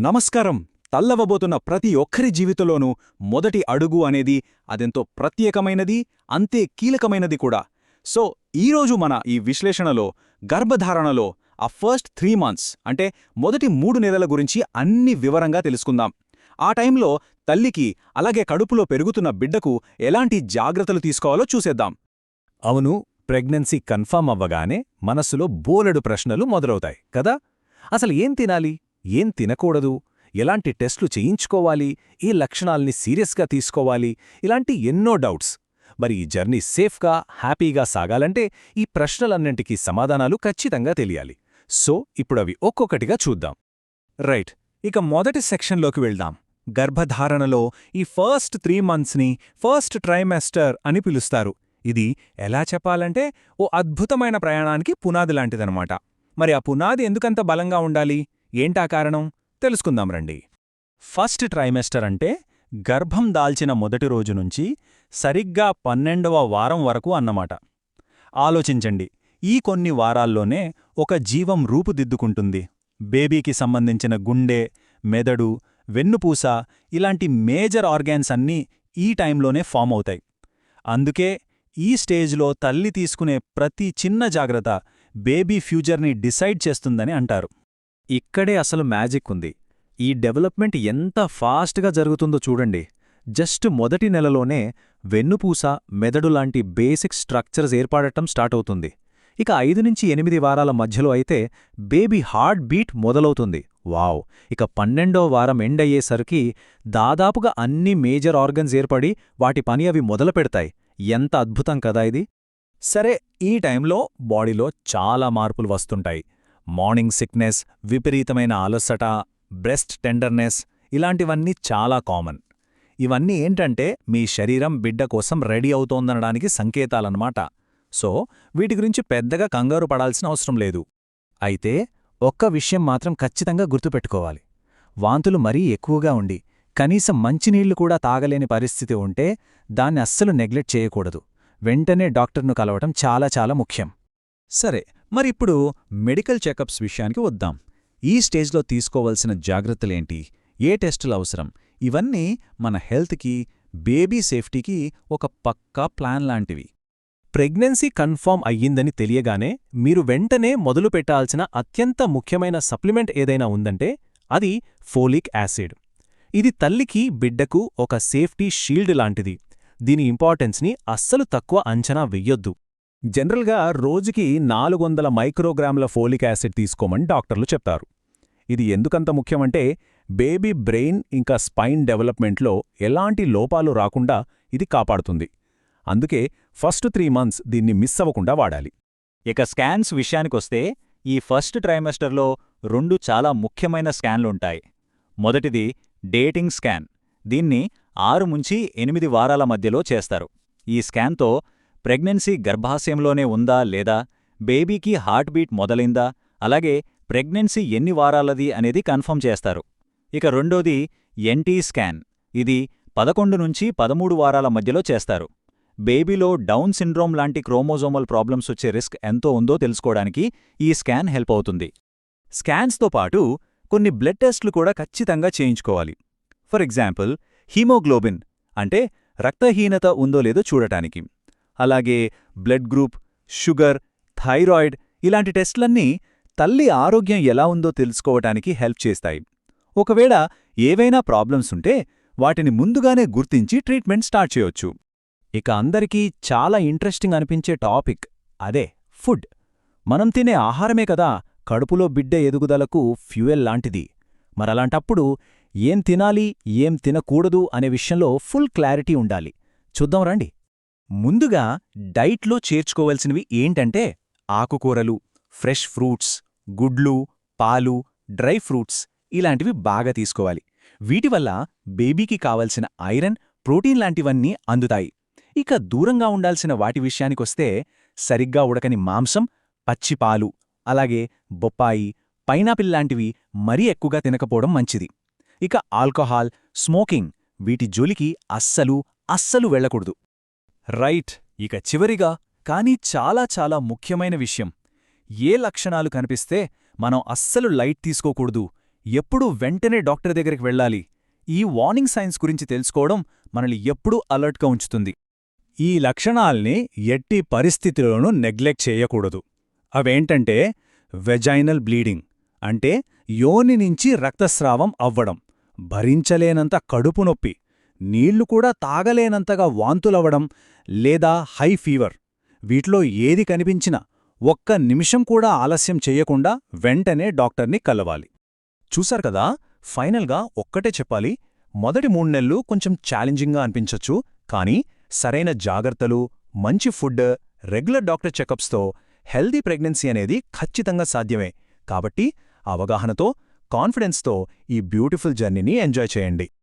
నమస్కారం. తల్లవబోతున్న ప్రతి ఒక్కరి జీవితంలోనూ మొదటి అడుగు అనేది అదెంతో ప్రత్యేకమైనది, అంతే కీలకమైనది కూడా. సో ఈరోజు మన ఈ విశ్లేషణలో గర్భధారణలో ఆ ఫస్ట్ 3 మంత్స్ అంటే మొదటి 3 నెలల గురించి అన్ని వివరంగా తెలుసుకుందాం. ఆ టైంలో తల్లికి అలాగే కడుపులో పెరుగుతున్న బిడ్డకు ఎలాంటి జాగ్రత్తలు తీసుకోవాలో చూసేద్దాం. అవును, ప్రెగ్నెన్సీ కన్ఫర్మ్ అవ్వగానే మనస్సులో బోలెడు ప్రశ్నలు మొదలవుతాయి కదా. అసలు ఏం తినాలి, ఏం తినకూడదు, ఎలాంటి టెస్టులు చేయించుకోవాలి, ఈ లక్షణాల్ని సీరియస్గా తీసుకోవాలి, ఇలాంటి ఎన్నో డౌట్స్. మరి ఈ జర్నీ సేఫ్గా, హ్యాపీగా సాగాలంటే ఈ ప్రశ్నలన్నింటికీ సమాధానాలు ఖచ్చితంగా తెలియాలి. సో ఇప్పుడవి ఒక్కొక్కటిగా చూద్దాం. రైట్, ఇక మొదటి సెక్షన్లోకి వెళ్దాం. గర్భధారణలో ఈ ఫస్ట్ 3 మంత్స్ని ఫస్ట్ ట్రైమెస్టర్ అని పిలుస్తారు. ఇది ఎలా చెప్పాలంటే ఓ అద్భుతమైన ప్రయాణానికి పునాది లాంటిదనమాట. మరి ఆ పునాది ఎందుకంత బలంగా ఉండాలి, ఏంటా కారణం తెలుసుకుందాం రండి. ఫస్ట్ ట్రైమెస్టర్ అంటే గర్భం దాల్చిన మొదటి రోజు నుంచి సరిగ్గా 12వ వారం వరకు అన్నమాట. ఆలోచించండి, ఈ కొన్ని వారాల్లోనే ఒక జీవం రూపుదిద్దుకుంటుంది. బేబీకి సంబంధించిన గుండె, మెదడు, వెన్నుపూస ఇలాంటి మేజర్ ఆర్గాన్స్ అన్నీ ఈ టైంలోనే ఫామ్ అవుతాయి. అందుకే ఈ స్టేజ్లో తల్లి తీసుకునే ప్రతి చిన్న జాగ్రత్త బేబీ ఫ్యూచర్ని డిసైడ్ చేస్తుందని అంటారు. ఇక్కడే అసలు మ్యాజిక్ ఉంది. ఈ డెవలప్మెంట్ ఎంత ఫాస్ట్గా జరుగుతుందో చూడండి. జస్ట్ మొదటి నెలలోనే వెన్నుపూస, మెదడు లాంటి బేసిక్ స్ట్రక్చర్స్ ఏర్పడటం స్టార్ట్ అవుతుంది. ఇక 5 నుంచి 8 వారాల మధ్యలో అయితే బేబీ హార్ట్ బీట్ మొదలవుతుంది. వావ్! ఇక 12వ వారం ఎండ్ అయ్యేసరికి దాదాపుగా అన్ని మేజర్ ఆర్గన్స్ ఏర్పడి వాటి పని అవి మొదలుపెడతాయి. ఎంత అద్భుతం కదా ఇది. సరే, ఈ టైంలో బాడీలో చాలా మార్పులు వస్తుంటాయి. మార్నింగ్ సిక్నెస్, విపరీతమైన అలసట, బ్రెస్ట్ టెండర్నెస్ ఇలాంటివన్నీ చాలా కామన్. ఇవన్నీ ఏంటంటే మీ శరీరం బిడ్డ కోసం రెడీ అవుతోందనడానికి సంకేతాలన్నమాట. సో వీటి గురించి పెద్దగా కంగారు పడాల్సిన అవసరం లేదు. అయితే ఒక్క విషయం మాత్రం ఖచ్చితంగా గుర్తుపెట్టుకోవాలి. వాంతులు మరీ ఎక్కువగా ఉండి కనీసం మంచినీళ్లు కూడా తాగలేని పరిస్థితి ఉంటే దాన్ని అస్సలు నెగ్లెక్ట్ చేయకూడదు. వెంటనే డాక్టర్ను కలవటం చాలా చాలా ముఖ్యం. సరే, మరిప్పుడు మెడికల్ చెకప్స్ విషయానికి వద్దాం. ఈ స్టేజ్లో తీసుకోవలసిన జాగ్రత్తలేంటి, ఏ టెస్టులు అవసరం, ఇవన్నీ మన హెల్త్కి, బేబీ సేఫ్టీకి ఒక పక్కా ప్లాన్ లాంటివి. ప్రెగ్నెన్సీ కన్ఫర్మ్ అయ్యిందని తెలియగానే మీరు వెంటనే మొదలుపెట్టాల్సిన అత్యంత ముఖ్యమైన సప్లిమెంట్ ఏదైనా ఉందంటే అది ఫోలిక్ యాసిడ్. ఇది తల్లికి, బిడ్డకు ఒక సేఫ్టీ షీల్డ్ లాంటిది. దీని ఇంపార్టెన్స్ని అస్సలు తక్కువ అంచనా వెయ్యొద్దు. జనరల్గా రోజుకి 400 మైక్రోగ్రాముల ఫోలిక్ యాసిడ్ తీసుకోమని డాక్టర్లు చెప్తారు. ఇది ఎందుకంత ముఖ్యమంటే బేబీ బ్రెయిన్ ఇంకా స్పైన్ డెవలప్మెంట్లో ఎలాంటి లోపాలు రాకుండా ఇది కాపాడుతుంది. అందుకే ఫస్ట్ 3 మంత్స్ దీన్ని మిస్ అవ్వకుండా వాడాలి. ఇక స్కాన్స్ విషయానికొస్తే ఈ ఫస్ట్ ట్రైమెస్టర్లో 2 చాలా ముఖ్యమైన స్కాన్లుంటాయి. మొదటిది డేటింగ్ స్కాన్. దీన్ని 6 నుంచి 8 వారాల మధ్యలో చేస్తారు. ఈ స్కాన్తో ప్రెగ్నెన్సీ గర్భాశయంలోనే ఉందా లేదా, బేబీకి హార్ట్ బీట్ మొదలైందా, అలాగే ప్రెగ్నెన్సీ ఎన్ని వారాలది అనేది కన్ఫర్మ్ చేస్తారు. ఇక రెండోది ఎన్టీ స్కాన్. ఇది 11 నుంచి 13 వారాల మధ్యలో చేస్తారు. బేబీలో డౌన్ సిండ్రోమ్ లాంటి క్రోమోజోమల్ ప్రాబ్లమ్స్ వచ్చే రిస్క్ ఎంతో ఉందో తెలుసుకోవడానికి ఈ స్కాన్ హెల్ప్ అవుతుంది. స్కాన్స్తో పాటు కొన్ని బ్లడ్ టెస్టులు కూడా ఖచ్చితంగా చేయించుకోవాలి. ఫర్ ఎగ్జాంపుల్ హీమోగ్లోబిన్ అంటే రక్తహీనత ఉందో లేదో చూడటానికి, అలాగే బ్లడ్ గ్రూప్, షుగర్, థైరాయిడ్ ఇలాంటి టెస్టులన్నీ తల్లి ఆరోగ్యం ఎలా ఉందో తెలుసుకోవటానికి హెల్ప్ చేస్తాయి. ఒకవేళ ఏవైనా ప్రాబ్లమ్స్ ఉంటే వాటిని ముందుగానే గుర్తించి ట్రీట్మెంట్ స్టార్ట్ చేయొచ్చు. ఇక అందరికీ చాలా ఇంట్రెస్టింగ్ అనిపించే టాపిక్ అదే ఫుడ్. మనం తినే ఆహారమే కదా కడుపులో బిడ్డ ఎదుగుదలకు ఫ్యూయల్ లాంటిది. మరలాంటప్పుడు ఏం తినాలి, ఏం తినకూడదు అనే విషయంలో ఫుల్ క్లారిటీ ఉండాలి. చూద్దాం రండి. ముందుగా డైట్లో చేర్చుకోవలసినవి ఏంటంటే ఆకుకూరలు, ఫ్రెష్ ఫ్రూట్స్, గుడ్లు, పాలు, డ్రై ఫ్రూట్స్ ఇలాంటివి బాగా తీసుకోవాలి. వీటివల్ల బేబీకి కావలసిన ఐరన్, ప్రోటీన్ లాంటివన్నీ అందుతాయి. ఇక దూరంగా ఉండాల్సిన వాటి విషయానికొస్తే సరిగ్గా ఉడకని మాంసం, పచ్చిపాలు, అలాగే బొప్పాయి, పైనాపిల్ లాంటివి మరీ ఎక్కువగా తినకపోవడం మంచిది. ఇక ఆల్కహాల్, స్మోకింగ్ వీటి జోలికి అస్సలు వెళ్లకూడదు. రైట్, ఇక చివరిగా కానీ చాలా చాలా ముఖ్యమైన విషయం, ఏ లక్షణాలు కనిపిస్తే మనం అస్సలు లైట్ తీసుకోకూడదు, ఎప్పుడు వెంటనే డాక్టర్ దగ్గరికి వెళ్ళాలి? ఈ వార్నింగ్ సైన్స్ గురించి తెలుసుకోవడం మనల్ని ఎప్పుడూ అలర్ట్గా ఉంచుతుంది. ఈ లక్షణాల్ని ఎట్టి పరిస్థితిలోనూ నెగ్లెక్ట్ చేయకూడదు. అవేంటంటే వెజైనల్ బ్లీడింగ్ అంటే యోని నుంచి రక్తస్రావం అవ్వడం, భరించలేనంత కడుపు నొప్పి, నీళ్లు కూడా తాగలేనంతగా వాంతులవ్వడం లేదా హై ఫీవర్. వీటిలో ఏది కనిపించినా ఒక్క నిమిషం కూడా ఆలస్యం చెయ్యకుండా వెంటనే డాక్టర్ని కలవాలి. చూశారు కదా, ఫైనల్గా ఒక్కటే చెప్పాలి, మొదటి 3 నెలలు కొంచెం ఛాలెంజింగ్గా అనిపించొచ్చు, కానీ సరైన జాగ్రత్తలు, మంచి ఫుడ్, రెగ్యులర్ డాక్టర్ చెకప్స్తో హెల్దీ ప్రెగ్నెన్సీ అనేది ఖచ్చితంగా సాధ్యమే. కాబట్టి అవగాహనతో, కాన్ఫిడెన్స్తో ఈ బ్యూటిఫుల్ జర్నీని ఎంజాయ్ చేయండి.